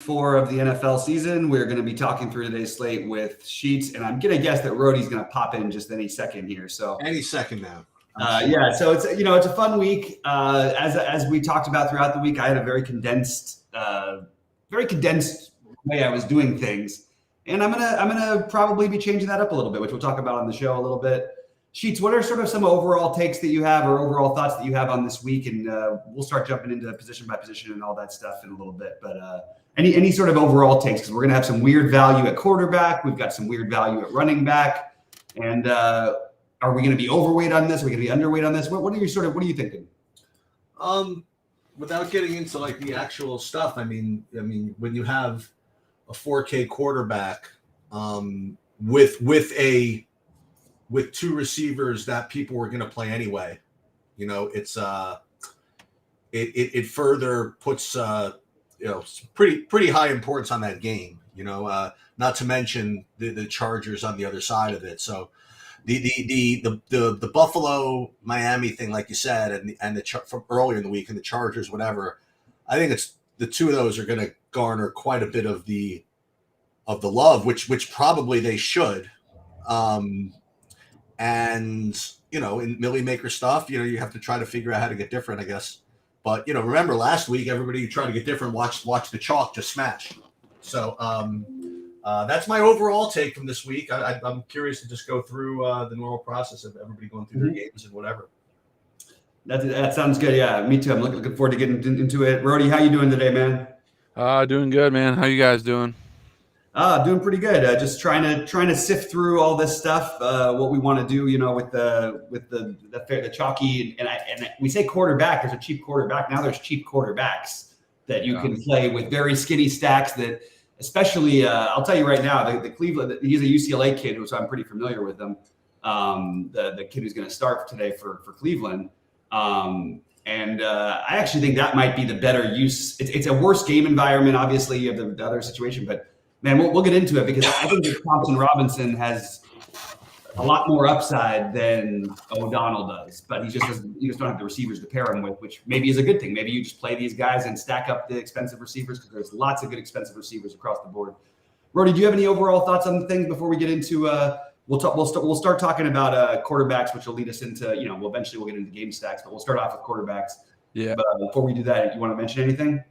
4 of the NFL season. We're going to be talking through today's slate with Sheets, and I'm going to guess that Rhodey's going to pop in just any second here. So any second now. Yeah, so it's it's a fun week. As we talked about throughout the week, I had a very condensed way I was doing things, and I'm gonna probably be changing that up a little bit, which we'll talk about on the show a little bit. Sheets, what are sort of some overall takes that you have or overall thoughts that you have on this week? And we'll start jumping into position by position and all that stuff in a little bit. But any sort of overall takes, because we're going to have some weird value at quarterback. We've got some weird value at running back. And are we going to be overweight on this? Are we going to be underweight on this? What are you thinking? Without getting into like the actual stuff, I mean, when you have a 4K quarterback with two receivers that people were going to play anyway, it's it further puts pretty high importance on that game. Not to mention the Chargers on the other side of it. So the Buffalo Miami thing, like you said, and the from earlier in the week and the Chargers, whatever. I think it's the two of those are going to garner quite a bit of the love, which probably they should. And in Millie Maker stuff, you have to try to figure out how to get different, I guess. But remember last week, everybody tried to get different. Watch the chalk just smash. So that's my overall take from this week. I'm curious to just go through the normal process of everybody going through their games and whatever. That sounds good. Yeah, me too. I'm looking forward to getting into it. Rhodey, how you doing today, man? Doing good, man. How you guys doing? Doing pretty good. Just trying to sift through all this stuff. What we want to do, with the chalky and we say quarterback. There's a cheap quarterback. Now there's cheap quarterbacks that you can play with very skinny stacks. That especially, I'll tell you right now, the Cleveland. He's a UCLA kid, so I'm pretty familiar with him. The kid who's going to start today for Cleveland. And I actually think that might be the better use. It's a worse game environment. Obviously, you have the other situation, but. Man, we'll get into it because I think that Thompson Robinson has a lot more upside than O'Donnell does, but you just don't have the receivers to pair him with, which maybe is a good thing. Maybe you just play these guys and stack up the expensive receivers because there's lots of good expensive receivers across the board. Rhodey, do you have any overall thoughts on the things before we get into? We'll start talking about quarterbacks, which will lead us into eventually we'll get into game stacks, but we'll start off with quarterbacks. Yeah. But before we do that, you want to mention anything?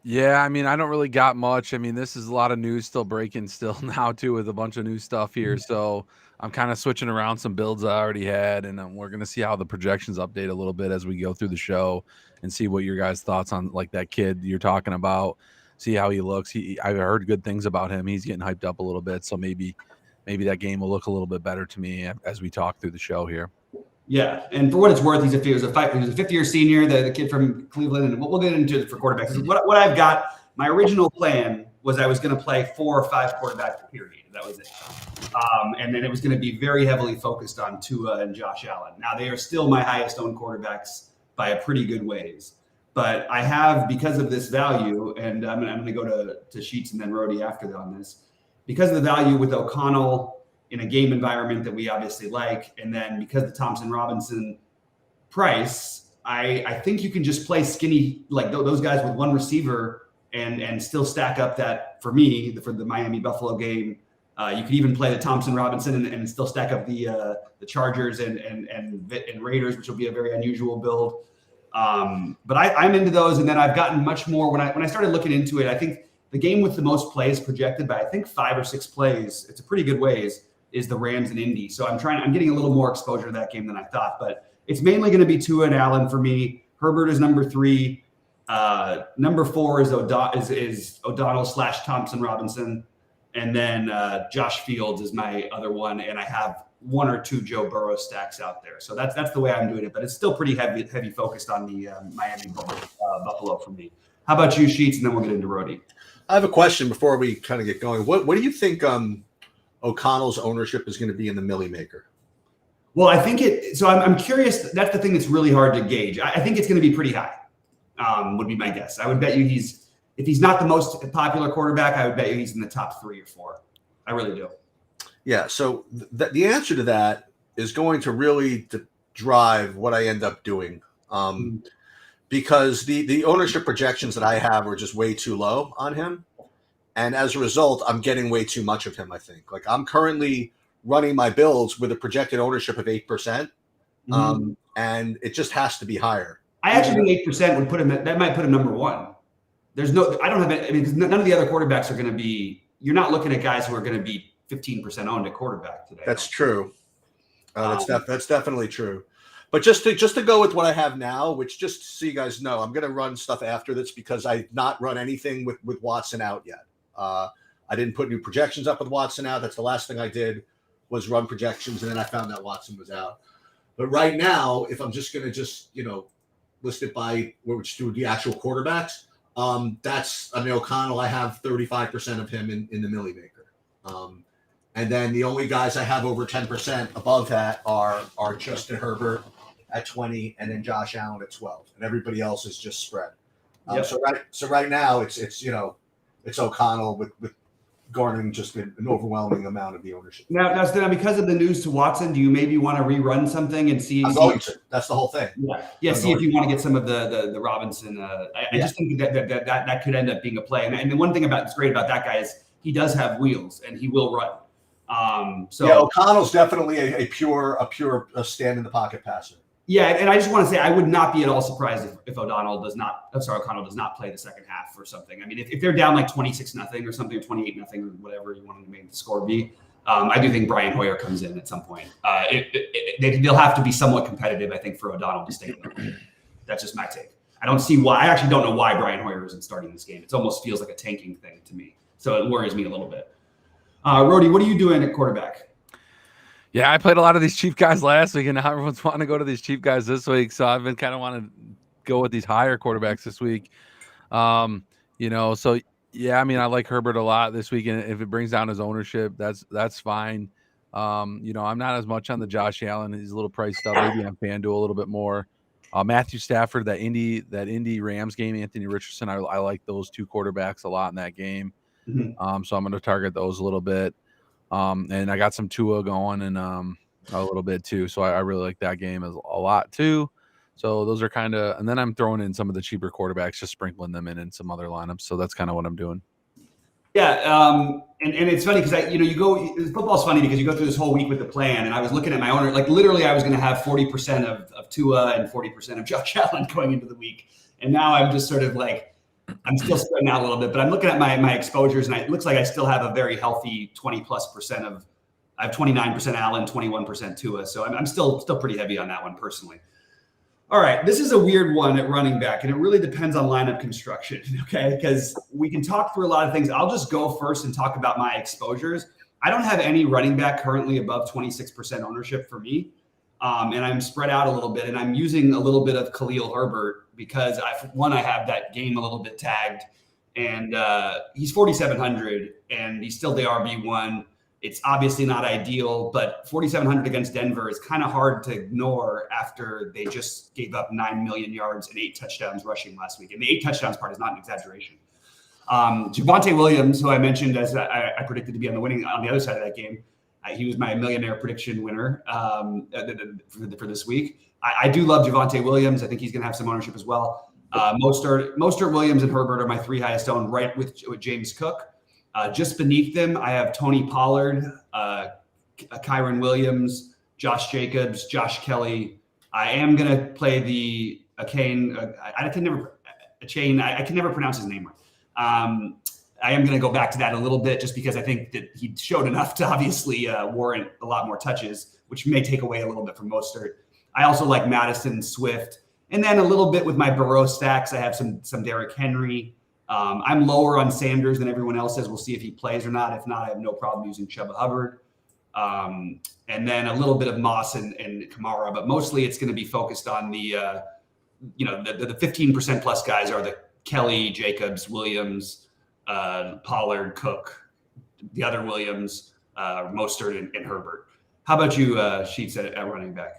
Yeah, I mean, I don't really got much. I mean, this is a lot of news still breaking still now too with a bunch of new stuff here. So I'm kind of switching around some builds I already had, and we're going to see how the projections update a little bit as we go through the show and see what your guys' thoughts on like that kid you're talking about, see how he looks. I've heard good things about him. He's getting hyped up a little bit. So maybe that game will look a little bit better to me as we talk through the show here. Yeah, and for what it's worth, he was a fifth-year senior, the kid from Cleveland, and we'll get into it for quarterbacks. What I've got, my original plan was I was going to play 4 or 5 quarterbacks, period. That was it. And then it was going to be very heavily focused on Tua and Josh Allen. Now, they are still my highest-owned quarterbacks by a pretty good ways. But I have, because of this value, and I'm going to go to Sheets and then Rhodey after that on this, because of the value with O'Connell in a game environment that we obviously like. And then because the Thompson Robinson price, I think you can just play skinny, like those guys with one receiver and still stack up that for me, for the Miami Buffalo game. You could even play the Thompson Robinson and still stack up the Chargers and Raiders, which will be a very unusual build. But I'm into those. And then I've gotten much more when I started looking into it. I think the game with the most plays projected by, I think 5 or 6 plays, it's a pretty good ways, is the Rams and Indy. So I'm getting a little more exposure to that game than I thought, but it's mainly going to be Tua and Allen for me. Herbert is number 3. Number 4 is O'Donnell / Thompson Robinson. And then Josh Fields is my other one. And I have 1 or 2 Joe Burrow stacks out there. So that's the way I'm doing it, but it's still pretty heavy focused on the Miami Buffalo for me. How about you, Sheets? And then we'll get into Rhodey. I have a question before we kind of get going. What do you think O'Connell's ownership is going to be in the Millie Maker? Well, I think so I'm curious. That's the thing that's really hard to gauge. I think it's going to be pretty high, would be my guess. I would bet you if he's not the most popular quarterback, I would bet you he's in the top 3 or 4. I really do. Yeah. So the answer to that is going to really drive what I end up doing. Because the ownership projections that I have are just way too low on him. And as a result, I'm getting way too much of him, I think. Like, I'm currently running my builds with a projected ownership of 8%. And it just has to be higher. I actually think 8% would put him that might put him number one. There's no, I don't have it. I mean, 'cause none of the other quarterbacks are going to be, you're not looking at guys who are going to be 15% owned at quarterback today. That's true. That's definitely true. But just to go with what I have now, which just so you guys know, I'm going to run stuff after this because I've not run anything with Watson out yet. I didn't put new projections up with Watson out. That's the last thing I did was run projections, and then I found that Watson was out. But right now, if I'm just going to list it by what do the actual quarterbacks, O'Connell. I have 35% of him in the Millie Maker. And then the only guys I have over 10% above that are Justin Herbert at 20 and then Josh Allen at 12. And everybody else is just spread. Yep. So right now it's O'Connell with garnering just an overwhelming amount of the ownership. Now, because of the news to Watson, do you maybe want to rerun something and see? I'm going to. That's the whole thing. Yeah. See if you want to get some of the Robinson. I just think that could end up being a play. And the one thing that's great about that guy is he does have wheels and he will run. O'Connell's definitely a pure stand in the pocket passer. Yeah, and I just want to say I would not be at all surprised if O'Connell does not play the second half or something. I mean, if they're down like 26-0 or something, or 28-0 or whatever you want to make the score be, I do think Brian Hoyer comes in at some point. They'll have to be somewhat competitive, I think, for O'Donnell to stay in there. That's just my take. I don't see why. I actually don't know why Brian Hoyer isn't starting this game. It almost feels like a tanking thing to me. So it worries me a little bit. Rody, what are you doing at quarterback? Yeah, I played a lot of these cheap guys last week, and now everyone's wanting to go to these cheap guys this week. So I've been kind of wanting to go with these higher quarterbacks this week. So yeah, I mean, I like Herbert a lot this week, and if it brings down his ownership, that's fine. I'm not as much on the Josh Allen. He's a little priced up. Maybe on FanDuel a little bit more. Matthew Stafford, that Indy Rams game, Anthony Richardson, I like those two quarterbacks a lot in that game. Mm-hmm. So I'm going to target those a little bit. And I got some Tua going and a little bit too. So I really like that game a lot too. So those are kind of, and then I'm throwing in some of the cheaper quarterbacks, just sprinkling them in some other lineups. So that's kind of what I'm doing. Yeah. And it's funny because football's funny because you go through this whole week with the plan, and I was looking at my owner, like literally I was going to have 40% of Tua and 40% of Josh Allen going into the week. And now I'm just sort of like, I'm still spreading out a little bit, but I'm looking at my exposures, and it looks like I still have a very healthy 20+% of. I have 29% Allen, 21% Tua, so I'm still pretty heavy on that one personally. All right, this is a weird one at running back, and it really depends on lineup construction. Okay, because we can talk through a lot of things. I'll just go first and talk about my exposures. I don't have any running back currently above 26% ownership for me. And I'm spread out a little bit, and I'm using a little bit of Khalil Herbert because I have that game a little bit tagged, and he's 4,700, and he's still the RB1. It's obviously not ideal, but 4,700 against Denver is kind of hard to ignore after they just gave up 9 million yards and 8 touchdowns rushing last week. And the 8 touchdowns part is not an exaggeration. Javonte Williams, who I mentioned as I predicted to be on the other side of that game, he was my millionaire prediction winner for this week. I do love Javonte Williams. I think he's going to have some ownership as well. Mostert, Williams, and Herbert are my 3 highest owned, right with James Cook. Just beneath them, I have Tony Pollard, Kyron Williams, Josh Jacobs, Josh Kelly. I am going to play I can never pronounce his name right. I am going to go back to that a little bit just because I think that he showed enough to obviously warrant a lot more touches, which may take away a little bit from Mostert. I also like Madison, Swift, and then a little bit with my Burrow stacks. I have some Derrick Henry. I'm lower on Sanders than everyone else is. We'll see if he plays or not. If not, I have no problem using Chuba Hubbard. And then a little bit of Moss and Kamara, but mostly it's going to be focused on the 15% plus guys are the Kelly, Jacobs, Williams, Pollard, Cook, the other Williams, Mostert, and Herbert. How about you, Sheets, at running back?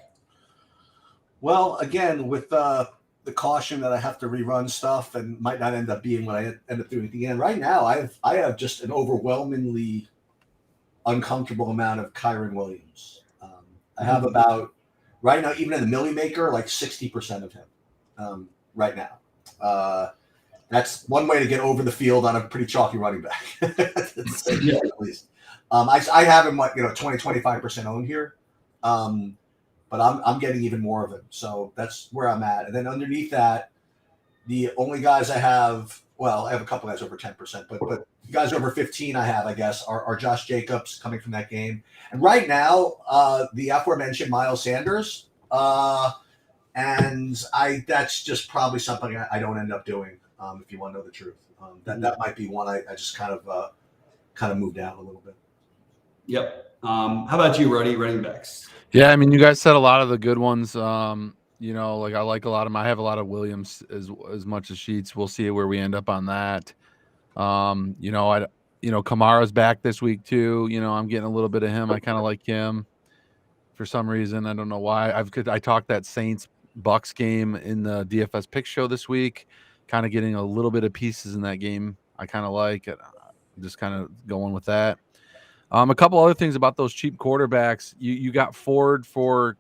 Well, again, with the caution that I have to rerun stuff and might not end up being what I end up doing at the end. Right now, I have just an overwhelmingly uncomfortable amount of Kyron Williams. I have about, right now, even in the Millie Maker, like 60% of him right now. That's one way to get over the field on a pretty chalky running back. Yeah. At least. I have him 20-25% owned here. But I'm getting even more of him. So that's where I'm at. And then underneath that, the only guys I have, well, I have a couple guys over 10%, but guys over 15 I have, I guess, are Josh Jacobs coming from that game. And right now, the aforementioned Miles Sanders, and that's just probably something I don't end up doing, if you want to know the truth. That might be one I just kind of moved down a little bit. Yep. How about you, Rody, running backs? Yeah, I mean, you guys said a lot of the good ones. Like I like a lot of them. I have a lot of Williams as much as Sheets. We'll see where we end up on that. Kamara's back this week too. I'm getting a little bit of him. I kind of like him for some reason. I don't know why. I talked that Saints Bucks game in the DFS pick show this week. Kind of getting a little bit of pieces in that game. I kind of like it. I'm just kind of going with that. A couple other things about those cheap quarterbacks. You got Ford for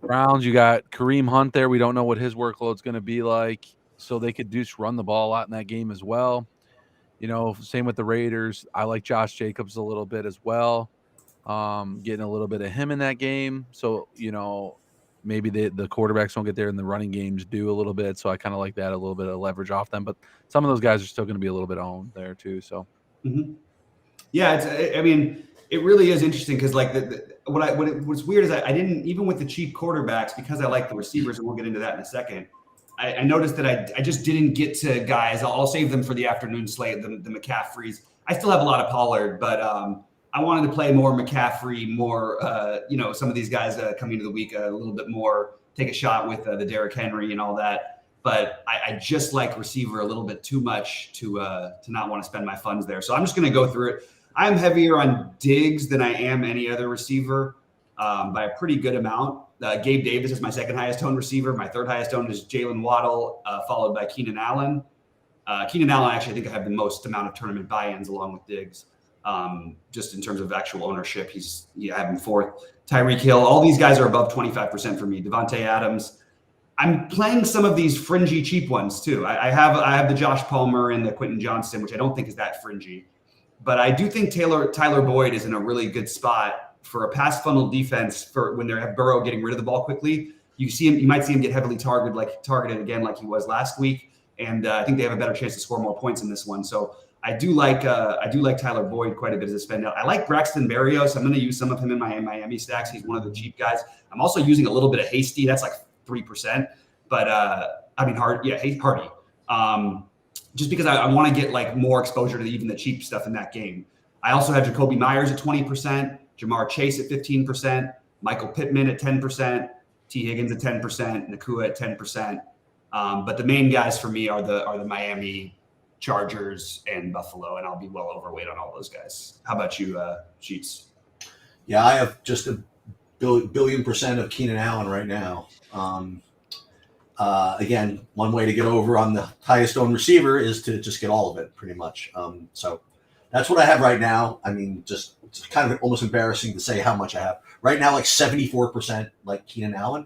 Browns. You got Kareem Hunt there. We don't know what his workload's going to be like, so they could just run the ball a lot in that game as well. Same with the Raiders. I like Josh Jacobs a little bit as well. Getting a little bit of him in that game. So, maybe the quarterbacks don't get there and the running games do a little bit. So I kind of like that, a little bit of leverage off them. But some of those guys are still going to be a little bit owned there too. So. Mm-hmm. Yeah, it really is interesting because what's weird is I didn't, even with the cheap quarterbacks, because I like the receivers, and we'll get into that in a second. I noticed that I just didn't get to guys. I'll save them for the afternoon slate, the McCaffreys. I still have a lot of Pollard, but I wanted to play more McCaffrey, more some of these guys coming into the week a little bit more, take a shot with the Derrick Henry and all that. But I just like receiver a little bit too much to not want to spend my funds there. So I'm just going to go through it. I'm heavier on Diggs than I am any other receiver by a pretty good amount. Gabe Davis is my second highest owned receiver. My third highest owned is Jalen Waddle, followed by Keenan Allen. Keenan Allen, actually, I think I have the most amount of tournament buy-ins along with Diggs. Just in terms of actual ownership, I have him fourth. Tyreek Hill, all these guys are above 25% for me. Devontae Adams. I'm playing some of these fringy cheap ones too. I have the Josh Palmer and the Quentin Johnston, which I don't think is that fringy. But I do think Tyler Boyd is in a really good spot for a pass funnel defense for when they have Burrow getting rid of the ball quickly. You might see him get heavily targeted again like he was last week. And I think they have a better chance to score more points in this one. So I do like Tyler Boyd quite a bit as a spend out. I like Braxton Berrios. I'm going to use some of him in my Miami stacks. He's one of the cheap guys. I'm also using a little bit of Hasty. That's like 3%. But Hardy. Just because I want to get like more exposure to even the cheap stuff in that game. I also have Jacoby Myers at 20%, Jamar Chase at 15%, Michael Pittman at 10%, T. Higgins at 10%, Nakua at 10%. But the main guys for me are the Miami Chargers and Buffalo, and I'll be well overweight on all those guys. How about you, Sheets? Yeah, I have just a billion percent of Keenan Allen right now. Again, one way to get over on the highest owned receiver is to just get all of it, pretty much. So that's what I have right now. I mean, just it's kind of almost embarrassing to say how much I have right now. Like 74%, like Keenan Allen.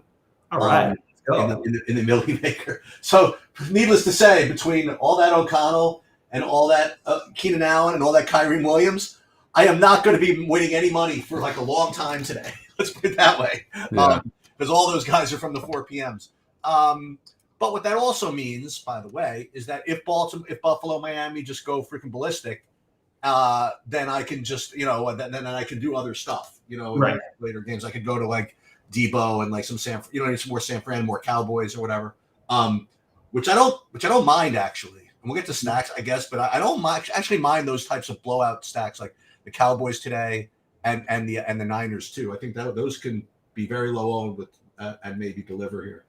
All right, in the Millie Maker. So, needless to say, between all that O'Connell and all that Keenan Allen and all that Kyrie Williams, I am not going to be winning any money for like a long time today. Let's put it that way. Yeah. Because all those guys are from the 4 p.m.s. But what that also means, by the way, is that if Buffalo, Miami just go freaking ballistic, then I can just, then I can do other stuff, right. In later games. I could go to like Debo and like some some more San Fran, more Cowboys or whatever. Which I don't mind actually. And we'll get to stacks, I guess, but I don't actually mind those types of blowout stacks like the Cowboys today and the Niners too. I think that those can be very low owned with and maybe deliver here.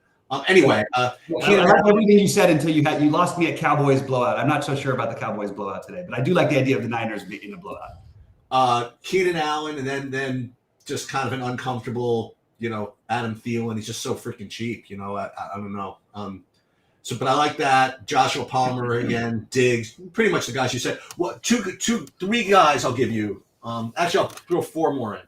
Anyway, I like everything you said until you lost me at Cowboys blowout. I'm not so sure about the Cowboys blowout today, but I do like the idea of the Niners being a blowout. Keenan Allen, and then just kind of an uncomfortable, Adam Thielen. He's just so freaking cheap. I don't know. But I like that. Joshua Palmer again, Diggs, pretty much the guys you said. Well, three guys I'll give you. Actually, I'll throw 4 more in.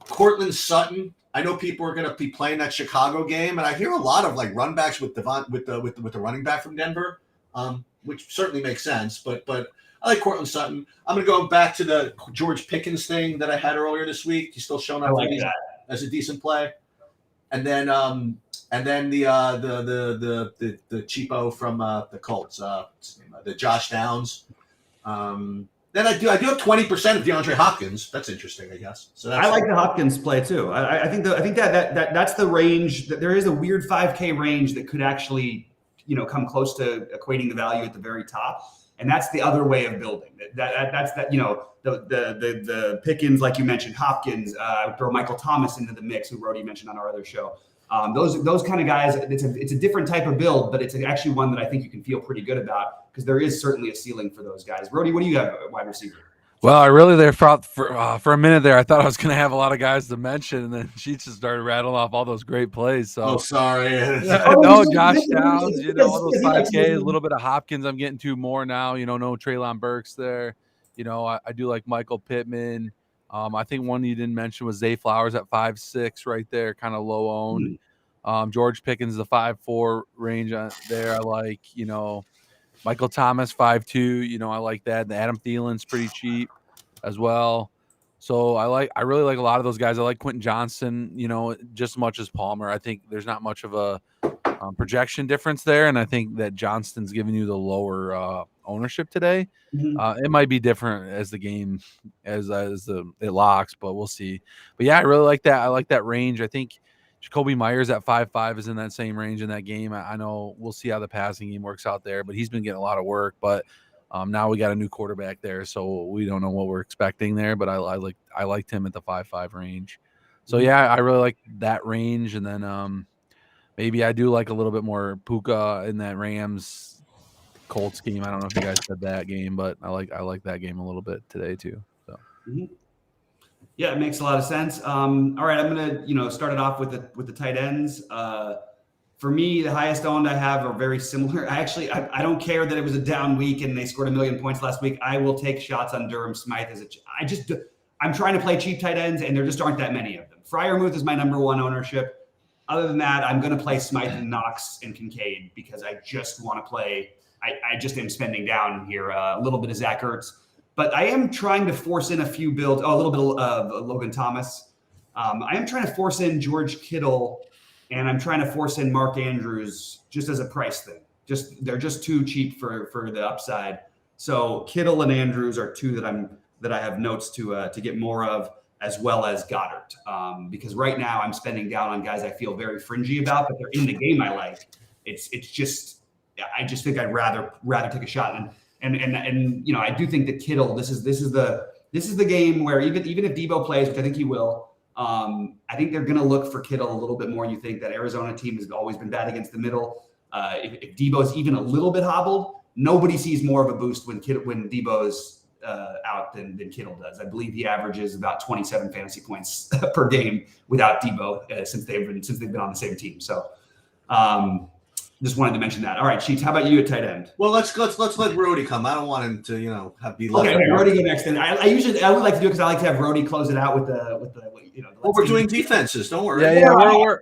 Cortland Sutton I know people are going to be playing that Chicago game, and I hear a lot of like run backs with the running back from Denver, which certainly makes sense. But I like Cortland Sutton. I'm going to go back to the George Pickens thing that I had earlier this week. He's still showing up as a decent play, and then the cheapo from the Colts, the Josh Downs. Then I do have 20% of DeAndre Hopkins. That's interesting, I guess. So I like the Hopkins play too. I think that's the range. That there is a weird 5K range that could actually, come close to equating the value at the very top, and that's the other way of building. That's the Pickens, like you mentioned, Hopkins. I would throw Michael Thomas into the mix, who Rody mentioned on our other show. Those kind of guys. It's a different type of build, but it's actually one that I think you can feel pretty good about because there is certainly a ceiling for those guys. Rody, what do you have at wide receiver? Well, I really there for a minute there. I thought I was going to have a lot of guys to mention, and then she just started rattling off all those great plays. So, sorry. No, Josh Downs, all those 5Ks, a little bit of Hopkins. I'm getting to more now. No Treylon Burks there. I do like Michael Pittman. I think one you didn't mention was Zay Flowers at 5'6", right there, kind of low owned. George Pickens, the 5'4" range there. I like, Michael Thomas, 5'2". I like that. The Adam Thielen's pretty cheap as well. So I really like a lot of those guys. I like Quentin Johnson, just as much as Palmer. I think there's not much of a projection difference there, and I think that Johnston's giving you the lower ownership today. It might be different as the game it locks, but we'll see. But yeah, I really like that. I like that range. I think Jacoby Myers at 5'5" is in that same range in that game. I know we'll see how the passing game works out there, but he's been getting a lot of work. But now we got a new quarterback there, so we don't know what we're expecting there. But I liked him at the 5'5" range. So yeah, I really like that range. And then maybe I do like a little bit more Puka in that Rams Colts game. I don't know if you guys said that game, but I like that game a little bit today too. So. Yeah, it makes a lot of sense. All right, I'm gonna start it off with the tight ends. For me, the highest owned I have are very similar. I don't care that it was a down week and they scored 1 million points last week. I will take shots on Durham Smythe I'm trying to play cheap tight ends, and there just aren't that many of them. Freiermuth is my number one ownership. Other than that, I'm going to play Smythe and Knox and Kincaid because I just want to play. I just am spending down here a little bit of Zach Ertz. But I am trying to force in a few builds. A little bit of Logan Thomas. I am trying to force in George Kittle, and I'm trying to force in Mark Andrews just as a price thing. They're just too cheap for the upside. So Kittle and Andrews are two that I have notes to get more of, as well as Goddard. Because right now I'm spending down on guys I feel very fringy about, but they're in the game I like. I just think I'd rather take a shot. And I do think that Kittle, this is the game where even if Debo plays, which I think he will, I think they're going to look for Kittle a little bit more. You think that Arizona team has always been bad against the middle. If Debo is even a little bit hobbled, nobody sees more of a boost when Debo's out than Kittle does. I believe he averages about 27 fantasy points per game without Debo since they've been on the same team. So. Just wanted to mention that. All right, Sheets, how about you at tight end? Well, let's let Rody come. I don't want him to, be left. Okay, Rody go next. And I would like to do it because I like to have Rody close it out with the. Well, we're doing defenses. Don't worry. Yeah.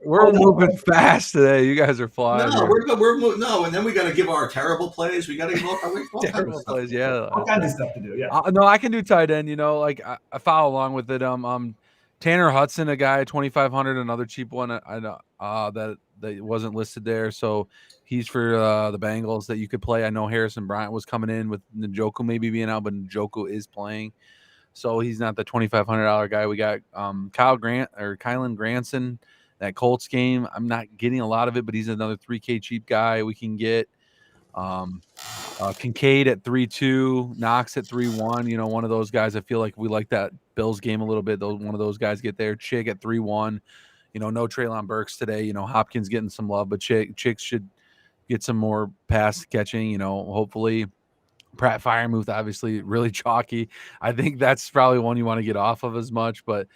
We're moving fast today. You guys are flying. No, we're moving. No, and then we got to give our terrible plays. We got to give all terrible plays. Yeah, all kinds of stuff to do. Yeah. No, I can do tight end. I follow along with it. Tanner Hudson, a guy 2,500, another cheap one. I know that wasn't listed there, so he's for the Bengals that you could play. I know Harrison Bryant was coming in with Njoku maybe being out, but Njoku is playing, so he's not the $2,500 guy. We got Kylan Granson, that Colts game. I'm not getting a lot of it, but he's another 3K cheap guy we can get. Kincaid at 3.2, Knox at 3.1. One of those guys. I feel like we like that Bills game a little bit. One of those guys get there. Chick at 3.1. No Treylon Burks today. Hopkins getting some love, but Chick should get some more pass catching. Hopefully. Pratt Freiermuth, obviously, really chalky. I think that's probably one you want to get off of as much, but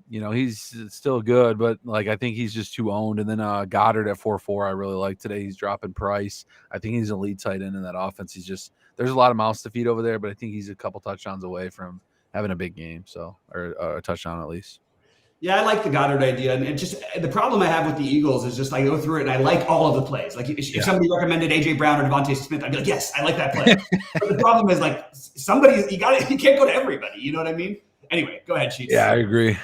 he's still good, but I think he's just too owned. And then Goddard at 4.4, I really like today. He's dropping price. I think he's a lead tight end in that offense. There's a lot of mouths to feed over there, but I think he's a couple touchdowns away from having a big game. So, or a touchdown at least. Yeah, I like the Goddard idea, and it just the problem I have with the Eagles is just I go through it and I like all of the plays. Like if somebody recommended AJ Brown or Devontae Smith, I'd be like, yes, I like that play. But the problem is like you can't go to everybody. You know what I mean? Anyway, go ahead, Sheets. Yeah, I agree.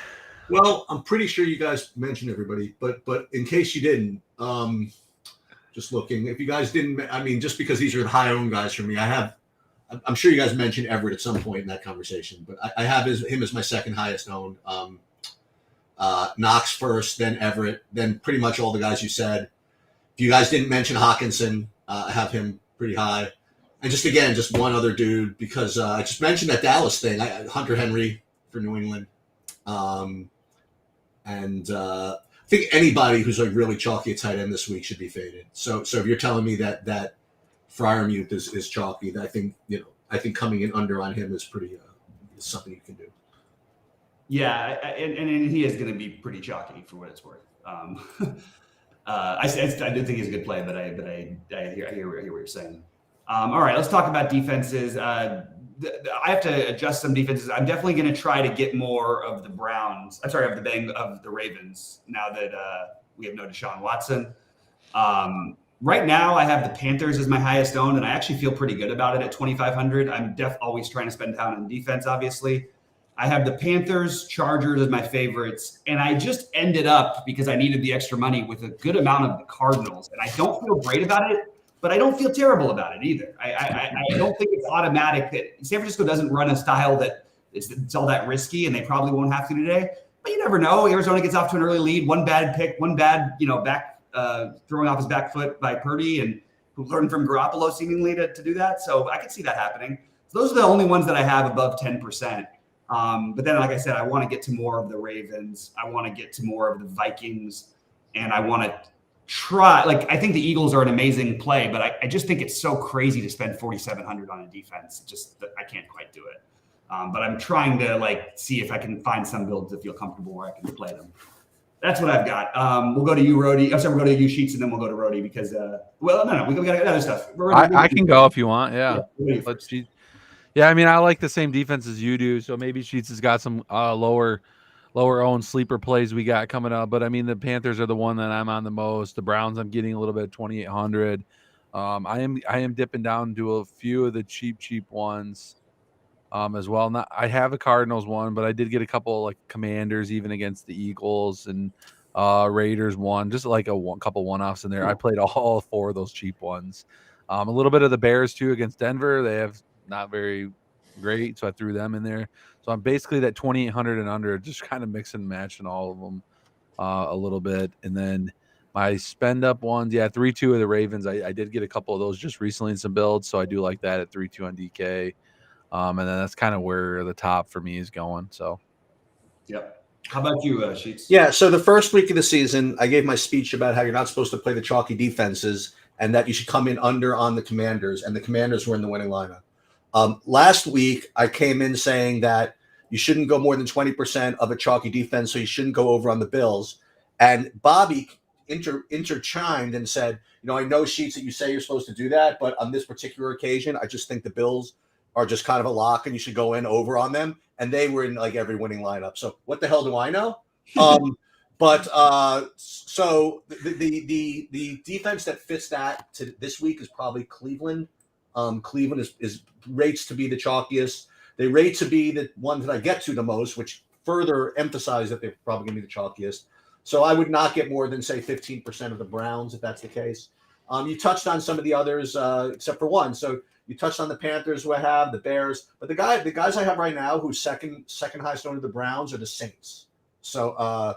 Well, I'm pretty sure you guys mentioned everybody, but in case you didn't, just looking, if you guys didn't, I mean, just because these are the high owned guys for me, I'm sure you guys mentioned Everett at some point in that conversation, but I have him as my second highest owned. Knox first, then Everett, then pretty much all the guys you said. If you guys didn't mention Hawkinson, I have him pretty high. And just one other dude, because I just mentioned that Dallas thing, Hunter Henry for New England. I think anybody who's like really chalky at tight end this week should be faded. So if you're telling me that Freiermuth is chalky, I think coming in under on him is pretty is something you can do. Yeah, and he is going to be pretty chalky for what it's worth. I do think he's a good play, but I hear what you're saying. All right, let's talk about defenses. I have to adjust some defenses. I'm definitely going to try to get more of the Browns. I'm sorry, of the Ravens now that we have no Deshaun Watson. Right now, I have the Panthers as my highest owned, and I actually feel pretty good about it at 2,500. I'm always trying to spend down on defense, obviously. I have the Panthers, Chargers as my favorites, and I just ended up, because I needed the extra money, with a good amount of the Cardinals. And I don't feel great about it, but I don't feel terrible about it either. I don't think it's automatic that San Francisco doesn't run a style that it's all that risky, and they probably won't have to today. But you never know. Arizona gets off to an early lead, one bad pick, back throwing off his back foot by Purdy, and who learned from Garoppolo seemingly to do that. So I could see that happening. So those are the only ones that I have above 10%. But then, like I said, I want to get to more of the Ravens. I want to get to more of the Vikings, and I want to try. Like, I think the Eagles are an amazing play, but I just think it's so crazy to spend $4,700 on a defense. I can't quite do it. But I'm trying to see if I can find some builds that feel comfortable where I can play them. That's what I've got. We'll go to you, Rody. I'm sorry, we'll go to you, Sheets, and then we'll go to Rody because, no, we got other stuff. I can go if you want. Yeah. Let's see. Yeah, I mean, I like the same defense as you do, so maybe Sheets has got some lower owned sleeper plays we got coming up. But I mean, the Panthers are the one that I'm on the most. The Browns, I'm getting a little bit at 2,800. I am dipping down to a few of the cheap ones as well. I have a Cardinals one, but I did get a couple like Commanders even against the Eagles and Raiders one, just like couple one-offs in there. I played all four of those cheap ones. A little bit of the Bears too against Denver. They have not very great, so I threw them in there. So I'm basically that 2,800 and under, just kind of mix and match in all of them a little bit. And then my spend up ones, 3-2 of the Ravens. I did get a couple of those just recently in some builds, so I do like that at 3-2 on DK. And then that's kind of where the top for me is going. So, yep. How about you, Sheets? Yeah. So the first week of the season, I gave my speech about how you're not supposed to play the chalky defenses and that you should come in under on the Commanders, and the Commanders were in the winning lineup. Last week, I came in saying that you shouldn't go more than 20% of a chalky defense, so you shouldn't go over on the Bills. And Bobby interchimed and said, I know, Sheets, that you say you're supposed to do that, but on this particular occasion, I just think the Bills are just kind of a lock and you should go in over on them. And they were in like every winning lineup. So what the hell do I know? So the defense that fits that to this week is probably Cleveland. Cleveland is rates to be the chalkiest. They rate to be the one that I get to the most, which further emphasize that they're probably going to be the chalkiest. So I would not get more than, say, 15% of the Browns if that's the case. You touched on some of the others, except for one. So you touched on the Panthers, who I have, the Bears. But the guys I have right now who's second highest owned of the Browns are the Saints. So I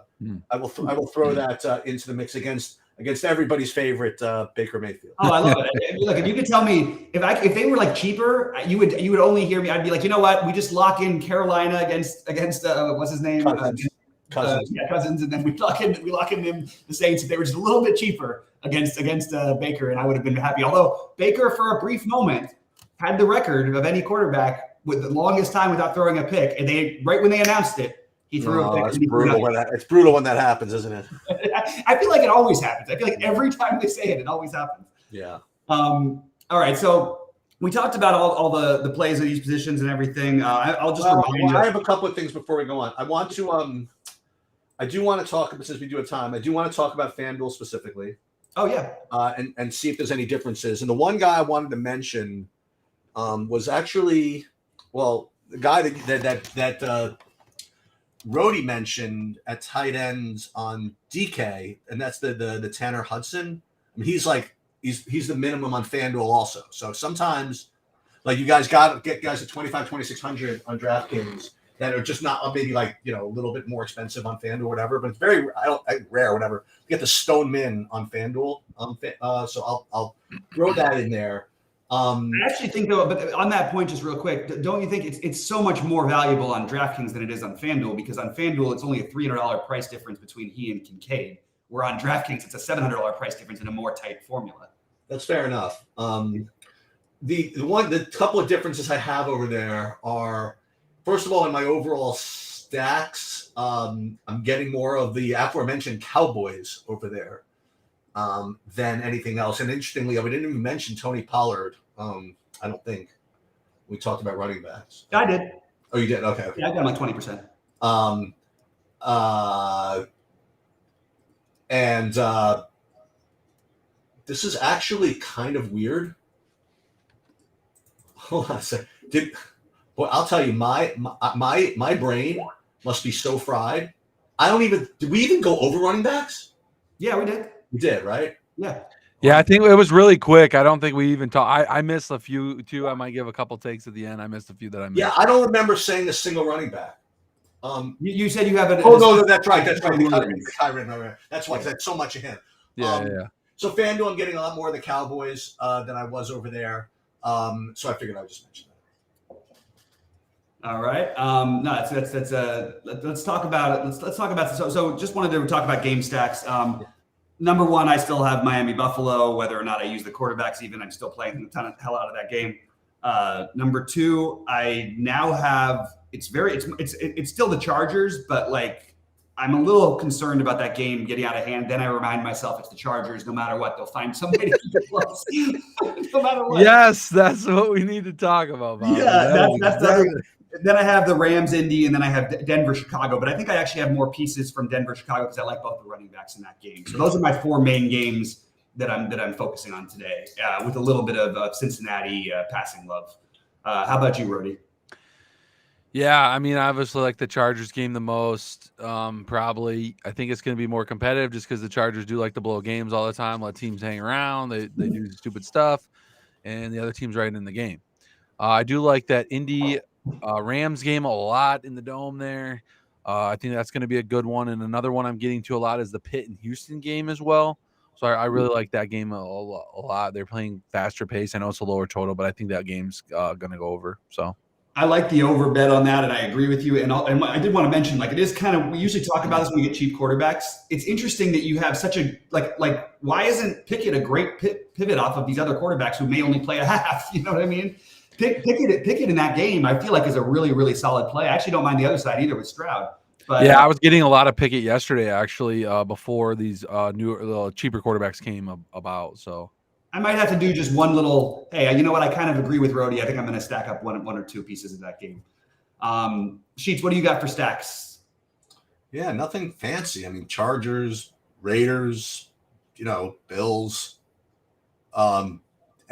will throw that into the mix against everybody's favorite Baker Mayfield. Oh, I love it. Look, if you could tell me if they were like cheaper, you would only hear me. I'd be like, you know what? We just lock in Carolina against what's his name? Cousins, and then we lock in them the Saints if they were just a little bit cheaper against Baker, and I would have been happy. Although Baker, for a brief moment, had the record of any quarterback with the longest time without throwing a pick, and right when they announced it. He threw a pick. It's brutal when that happens, isn't it? I feel like it always happens. I feel like every time they say it always happens. Yeah. All right. So we talked about all the plays of these positions and everything. I'll just remind you. I have a couple of things before we go on. I I do want to talk, since we do have time, I do want to talk about FanDuel specifically. Oh yeah. And see if there's any differences. And the one guy I wanted to mention was actually, well, the guy that Rhodey mentioned at tight ends on DK, and that's the Tanner Hudson. I mean, he's the minimum on FanDuel also. So sometimes, like, you guys got to get guys at 25, 2,600 on DraftKings that are just not maybe like, you know, a little bit more expensive on FanDuel or whatever, but it's very rare, whatever. You get the Stone Min on FanDuel. So I'll throw that in there. I actually think, though, but on that point, just real quick, don't you think it's so much more valuable on DraftKings than it is on FanDuel? Because on FanDuel, it's only a $300 price difference between he and Kincaid, where on DraftKings, it's a $700 price difference in a more tight formula. That's fair enough. The couple of differences I have over there are, first of all, in my overall stacks, I'm getting more of the aforementioned Cowboys over there than anything else. And interestingly, we didn't even mention Tony Pollard. I don't think we talked about running backs. I did. Oh, you did? Okay. Yeah, I got him like 20%. And this is actually kind of weird. Hold on a second. Well, I'll tell you, my brain must be so fried. Did we even go over running backs? Yeah, we did. We did, right? Yeah. Yeah, I think it was really quick. I don't think we even talked. I missed a few too. I might give a couple takes at the end. I missed a few that I missed. Yeah, I don't remember saying a single running back. You said you have it. Oh no, that's right. That's right. Kyren. That's why that's so much of him. Yeah. So FanDuel, I'm getting a lot more of the Cowboys than I was over there. So I figured I would just mention that. All right. No, let's talk about it. Let's talk about this. So just wanted to talk about game stacks. Number one, I still have Miami Buffalo. Whether or not I use the quarterbacks, even I'm still playing a ton of hell out of that game. Number two, I now have it's still the Chargers, but like I'm a little concerned about that game getting out of hand. Then I remind myself it's the Chargers. No matter what, they'll find some way to keep it close. No matter what. Yes, that's what we need to talk about, Bob. Yeah, that's then I have the Rams, Indy, and then I have Denver, Chicago. But I think I actually have more pieces from Denver, Chicago because I like both the running backs in that game. So those are my four main games that I'm focusing on today, with a little bit of Cincinnati passing love. How about you, Rhodey? Yeah, I mean, obviously, like the Chargers game the most. Probably, I think it's going to be more competitive just because the Chargers do like to blow games all the time, let teams hang around. They do stupid stuff, and the other team's right in the game. I do like that Indy Rams game a lot in the dome there. I think that's going to be a good one. And another one I'm getting to a lot is the Pitt and Houston game as well. So I really like that game a lot. They're playing faster pace. I know it's a lower total, but I think that game's going to go over. So I like the over bet on that, and I agree with you. And I did want to mention, like, it is kind of, we usually talk about this when we get cheap quarterbacks. It's interesting that you have such a like why isn't Pickett a great pivot off of these other quarterbacks who may only play a half? You know what I mean? Pickett in that game, I feel like is a really, really solid play. I actually don't mind the other side either with Stroud. But yeah, I was getting a lot of Pickett yesterday, actually, before these cheaper quarterbacks came about. So I might have to do just one little, hey, you know what? I kind of agree with Rhodey. I think I'm going to stack up one or two pieces of that game. Sheets, what do you got for stacks? Yeah, nothing fancy. I mean, Chargers, Raiders, Bills. And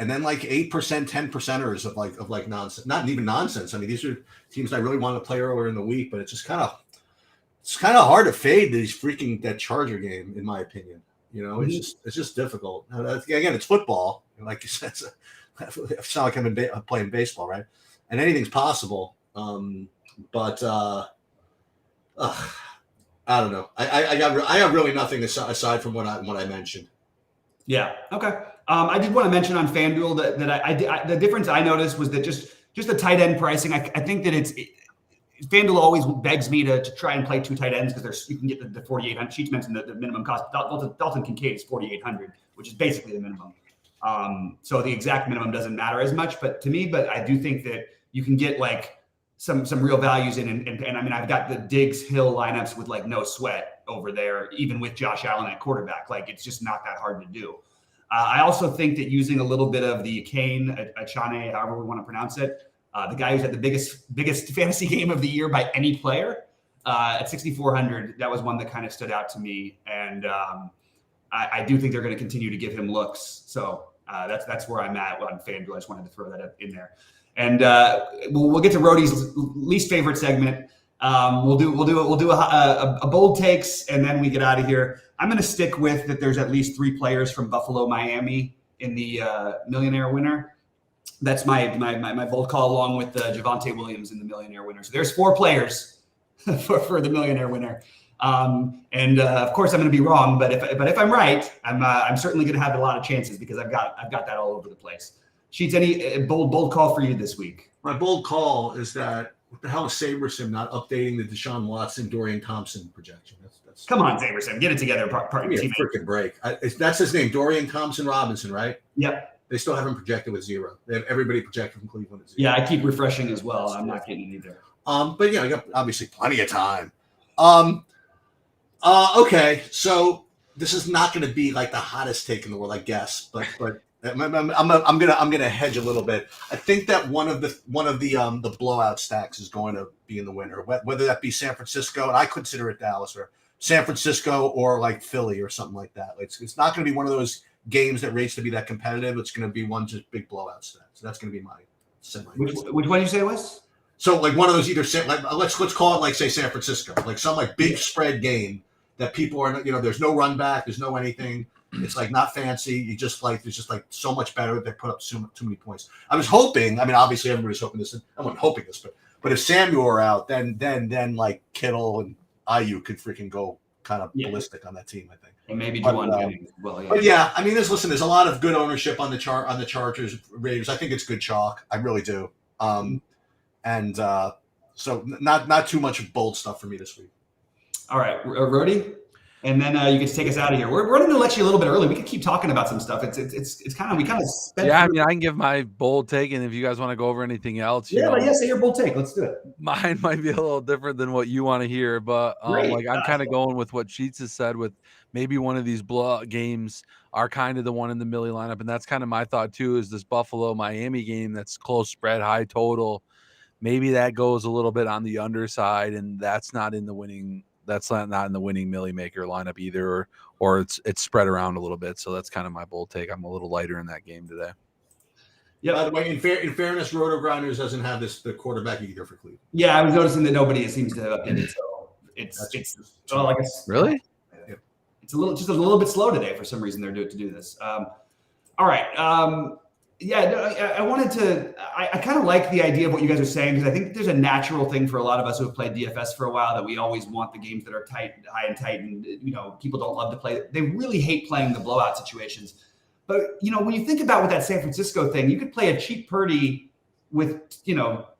then like 8%, 10%ers of like nonsense, not even nonsense. I mean, these are teams I really want to play earlier in the week, but it's kind of hard to fade that Charger game, in my opinion. It's just difficult. Again, it's football. Like you said, it's not like I'm playing baseball, right? And anything's possible. But I don't know. I got really nothing aside from what I mentioned. Yeah. Okay. I did want to mention on FanDuel that the difference I noticed was that just the tight end pricing. I think that FanDuel always begs me to try and play two tight ends because you can get the 4,800. Sheets mentioned the minimum cost. Dalton Kincaid is 4,800, which is basically the minimum. So the exact minimum doesn't matter as much, but I do think that you can get like some real values in, and I mean, I've got the Diggs Hill lineups with like no sweat over there, even with Josh Allen at quarterback. Like, it's just not that hard to do. I also think that using a little bit of the Achane, however we want to pronounce it, the guy who's had the biggest fantasy game of the year by any player, At 6,400, that was one that kind of stood out to me, and I do think they're going to continue to give him looks. So that's where I'm at on FanDuel. I just wanted to throw that in there, and we'll get to Rhodey's least favorite segment. We'll do a bold takes, and then we get out of here. I'm going to stick with that. There's at least 3 players from Buffalo, Miami in the millionaire winner. That's my bold call, along with Javonte Williams in the millionaire winner. So there's 4 players for the millionaire winner. Of course I'm going to be wrong, but if I'm right, I'm certainly going to have a lot of chances because I've got that all over the place. Sheets, any bold call for you this week? My bold call is that what the hell is Sabersim not updating the Deshaun Watson, Dorian Thompson projection? That's Come on, Sabersim, get it together. give me a freaking break. That's his name, Dorian Thompson Robinson, right? Yep. They still haven't projected with 0. They have everybody projected from Cleveland at 0. Yeah, I keep refreshing as well. I'm not getting it either. But you got obviously plenty of time. Okay, so this is not going to be like the hottest take in the world, I guess, but I'm gonna hedge a little bit. I think that one of the blowout stacks is going to be in the winner, whether that be San Francisco, and I consider it Dallas, or San Francisco, or like Philly or something like that. It's not going to be one of those games that rates to be that competitive. It's going to be one just big blowout stack. So that's going to be my semi. Which one did you say it was? So like one of those either let's call it like say San Francisco, like some like big spread game that people are, there's no run back, there's no anything. It's like not fancy. You just like there's just like so much better. They put up too many points. I was hoping. I mean, obviously everybody's hoping this. I wasn't hoping this, but if Samuel were out, then like Kittle and Ayuk could freaking go kind of ballistic on that team. I think. And maybe Juwan Jennings as well. Yeah. But yeah, I mean, there's a lot of good ownership on the Chargers Raiders. I think it's good chalk. I really do. So not too much bold stuff for me this week. All right, Rhodey, and then you can take us out of here. We're running the lecture a little bit early. We could keep talking about some stuff. It's kind of spent. Yeah, I mean, I can give my bold take, and if you guys want to go over anything else, say your bold take. Let's do it. Mine might be a little different than what you want to hear, but I'm kind of going with what Sheets has said. With maybe one of these blowout games are kind of the one in the Millie lineup, and that's kind of my thought too. Is this Buffalo Miami game that's close spread, high total? Maybe that goes a little bit on the underside, and that's not in the winning. That's not in the winning Millie Maker lineup either, or it's spread around a little bit. So that's kind of my bold take. I'm a little lighter in that game today. Yeah. By the way, in fairness, Roto Grinders doesn't have the quarterback either for Cleveland. Yeah, I was noticing that nobody seems to have updated. So it's I guess really. It's just a little bit slow today for some reason. They're to do this. All right. I wanted to. I kind of like the idea of what you guys are saying because I think there's a natural thing for a lot of us who have played DFS for a while that we always want the games that are high and tight, and people don't love to play. They really hate playing the blowout situations. But when you think about with that San Francisco thing, you could play a cheap Purdy with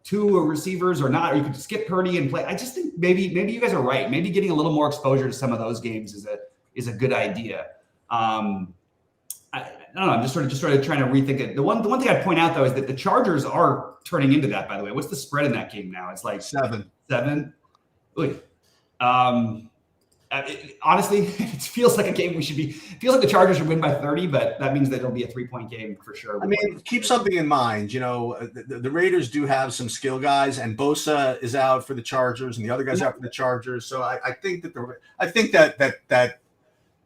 2 receivers or not, or you could skip Purdy and play. I just think maybe you guys are right. Maybe getting a little more exposure to some of those games is a good idea. I don't know. I'm just sort of trying to rethink it. The one thing I'd point out though is that the Chargers are turning into that. By the way, what's the spread in that game now? It's like 7. Honestly, it feels like a game we should be. It feels like the Chargers should win by 30, but that means that it'll be a 3-point game for sure. I mean, keep something in mind. The Raiders do have some skill guys, and Bosa is out for the Chargers, and the other guys out for the Chargers. So I think that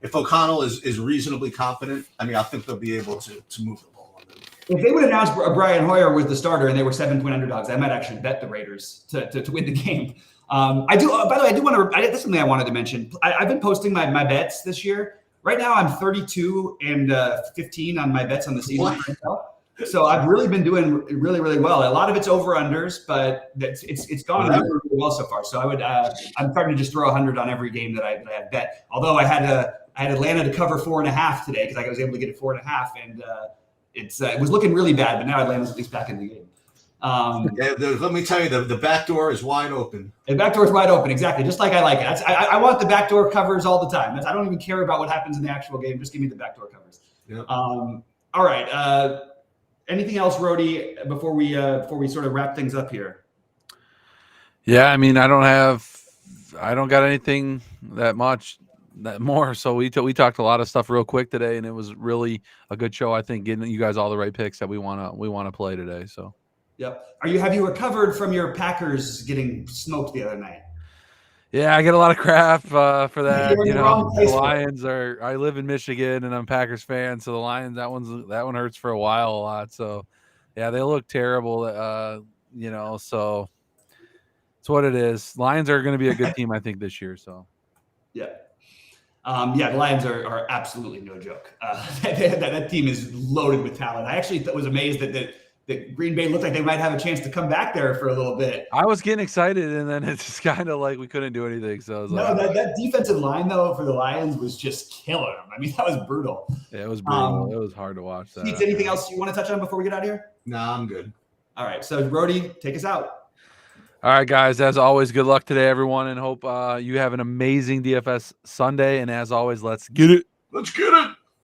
if O'Connell is reasonably confident, I mean, I think they'll be able to move the ball. If they would announce Brian Hoyer was the starter and they were 7-point underdogs, I might actually bet the Raiders to win the game. I do. By the way, I do want to. That's something I wanted to mention. I've been posting my bets this year. Right now, I'm 32 and 15 on my bets on the season. So I've really been doing really, really well. A lot of it's over unders, but it's gone really, really well so far. So I'm starting to just throw 100 on every game that I have bet. Although I had Atlanta to cover 4.5 today because I was able to get it 4.5, and it was looking really bad. But now Atlanta's at least back in the game. Let me tell you, the back door is wide open. The back door is wide open, exactly, just like I like it. I want the back door covers all the time. I don't even care about what happens in the actual game. Just give me the back door covers. Yep. All right. Anything else, Rhodey, before we sort of wrap things up here? Yeah, I mean, I don't got anything that more. So we talked a lot of stuff real quick today, and it was really a good show. I think getting you guys all the right picks that we want to play today. So. Yep. Have you recovered from your Packers getting smoked the other night? Yeah, I get a lot of crap for that. You're in You the know, wrong the place for it. Lions are. I live in Michigan, and I'm a Packers fan, so the Lions that one hurts for a while a lot. So, yeah, they look terrible. You know, so it's what it is. Lions are going to be a good team, I think, this year. So, Yeah. Yeah, the Lions are absolutely no joke. That team is loaded with talent. I actually was amazed that Green Bay looked like they might have a chance to come back there for a little bit. I was getting excited, and then it's just kind of like we couldn't do anything. So I was No, like, that defensive line though for the Lions was just killing them. I mean, that was brutal. yeah, it was brutal. It was hard to watch that. Keith, anything else you want to touch on before we get out of here? Nah, I'm good. All right, so Brody, take us out. All right, guys. As always, good luck today, everyone, and hope you have an amazing DFS Sunday. And as always, let's get it. Let's get it.